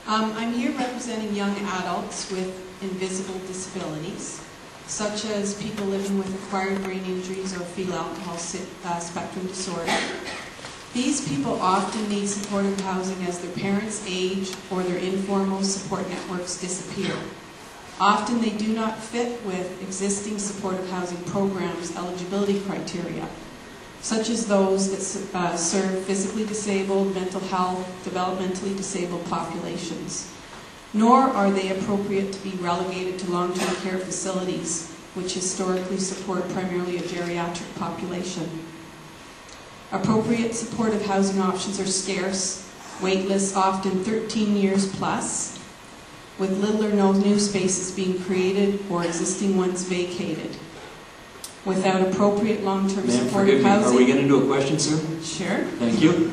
I'm here representing young adults with invisible disabilities, such as people living with acquired brain injuries or fetal alcohol spectrum disorder. These people often need supportive housing as their parents age or their informal support networks disappear. Often they do not fit with existing supportive housing programs' eligibility criteria, such as those that serve physically disabled, mental health, developmentally disabled populations. Nor are they appropriate to be relegated to long-term care facilities, which historically support primarily a geriatric population. Appropriate supportive housing options are scarce, wait lists often 13 years plus, with little or no new spaces being created or existing ones vacated. Without appropriate long-term supportive housing... Are we getting into a question, sir? Sure. Thank you.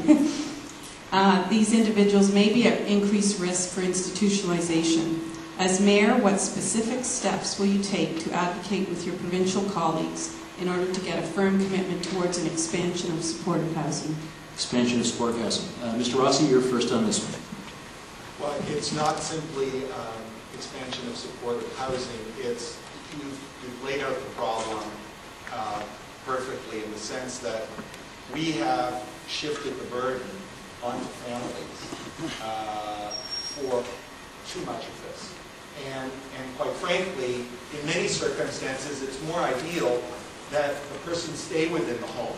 These individuals may be at increased risk for institutionalization. As mayor, what specific steps will you take to advocate with your provincial colleagues in order to get a firm commitment towards an expansion of supportive housing? Expansion of supportive housing. Mr. Rossi, you're first on this one. Well, it's not simply expansion of supportive housing. It's you've laid out the problem perfectly, in the sense that we have shifted the burden onto families for too much of this. And quite frankly, in many circumstances, it's more ideal that the person stay within the home.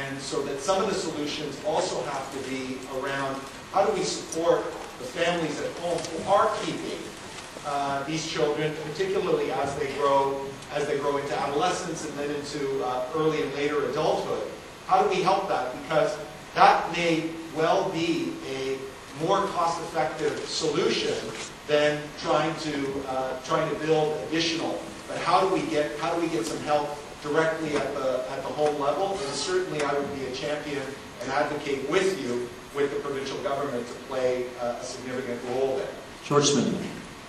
And so that some of the solutions also have to be around how do we support the families at home who are keeping these children, particularly as they grow into adolescence and then into early and later adulthood. How do we help that? Because that may well be a more cost-effective solution than trying to build additional. But how do we get some help directly at the home level? And certainly, I would be a champion and advocate with you, with the provincial government, to play a significant role there. George Smitherman.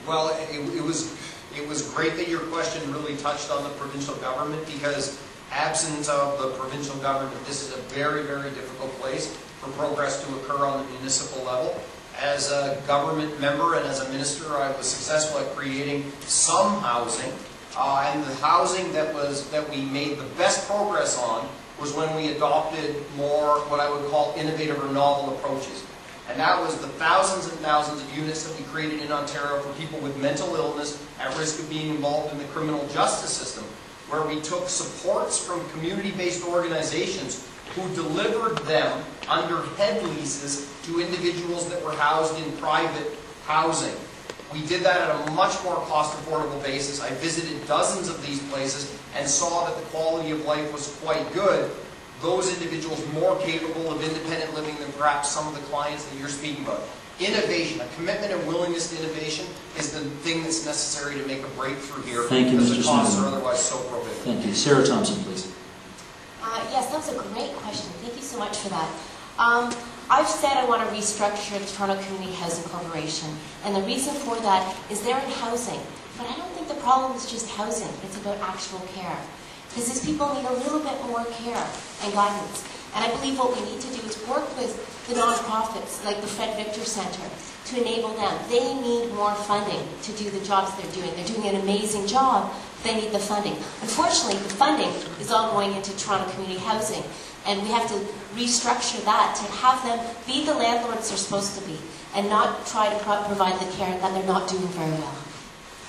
Well, it was great that your question really touched on the provincial government, because absent of the provincial government, this is a very, very difficult place for progress to occur on the municipal level. As a government member and as a minister, I was successful at creating some housing, and the housing that we made the best progress on was when we adopted more what I would call innovative or novel approaches. And that was the thousands and thousands of units that we created in Ontario for people with mental illness at risk of being involved in the criminal justice system, where we took supports from community-based organizations who delivered them under head leases to individuals that were housed in private housing. We did that at a much more cost-affordable basis. I visited dozens of these places and saw that the quality of life was quite good. Those individuals more capable of independent living than perhaps some of the clients that you're speaking about. Innovation, a commitment and willingness to innovation is the thing that's necessary to make a breakthrough here. Thank you, because Mr. the costs Smitherman. are otherwise so prohibitive. Thank you. Sarah Thomson, please. Yes, that was a great question. Thank you so much for that. I've said I want to restructure the Toronto Community Housing Corporation, and the reason for that is they're in housing. But I don't think the problem is just housing. It's about actual care. Because these people need a little bit more care and guidance. And I believe what we need to do is work with the nonprofits, like the Fred Victor Center, to enable them. They need more funding to do the jobs they're doing. They're doing an amazing job. They need the funding. Unfortunately, the funding is all going into Toronto Community Housing. And we have to restructure that to have them be the landlords they're supposed to be and not try to provide the care that they're not doing very well.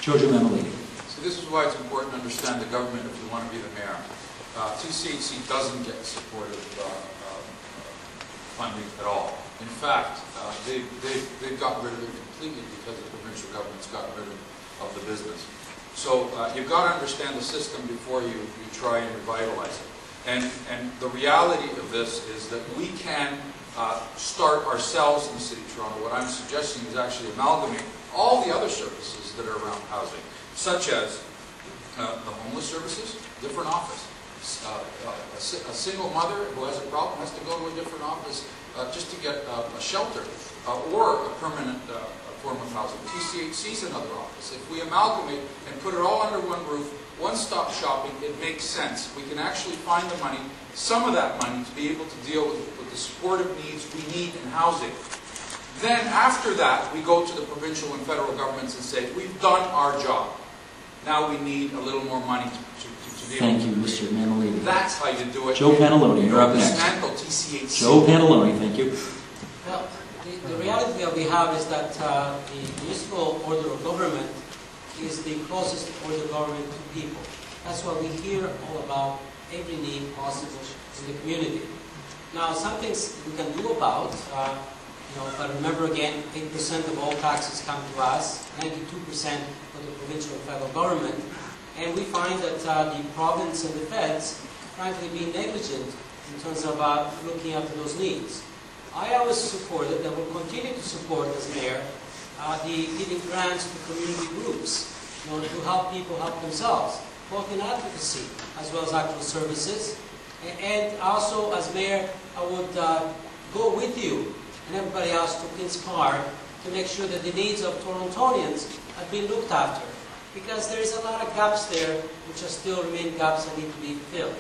Giorgio Mammoliti. So this is why it's important to understand the government if you want to be the mayor. TCHC doesn't get supportive funding at all. In fact, they've gotten rid of it completely because the provincial government's gotten rid of the business. So you've got to understand the system before you try and revitalize it. And the reality of this is that we can start ourselves in the City of Toronto. What I'm suggesting is actually amalgamate all the other services that are around housing, such as the homeless services, different office. A single mother who has a problem has to go to a different office just to get a shelter or a permanent form of housing. TCHC is another office. If we amalgamate and put it all under one roof, one-stop shopping, it makes sense. We can actually find the money, some of that money, to be able to deal with the supportive needs we need in housing. Then after that, we go to the provincial and federal governments and say, we've done our job. Now we need a little more money to deal Thank you, with Mr. Mammoliti. That's how you do it. Joe Pantalone, you're up next. Dismantle TCHC. Joe Pantalone, thank you. Well, the reality that we have is that the municipal order of government is the closest order of government to people. That's why we hear all about every need possible in the community. Now, some things we can do about, if I remember again, 8% of all taxes come to us, 92% for the provincial and federal government, and we find that the province and the feds, frankly, being negligent in terms of looking after those needs. I always supported, and will continue to support as mayor, the giving grants to community groups in order to help people help themselves, both in advocacy as well as actual services. And also, as mayor, I would go with you and everybody else to Queen's Park to make sure that the needs of Torontonians have been looked after. Because there is a lot of gaps there which are still remain gaps that need to be filled.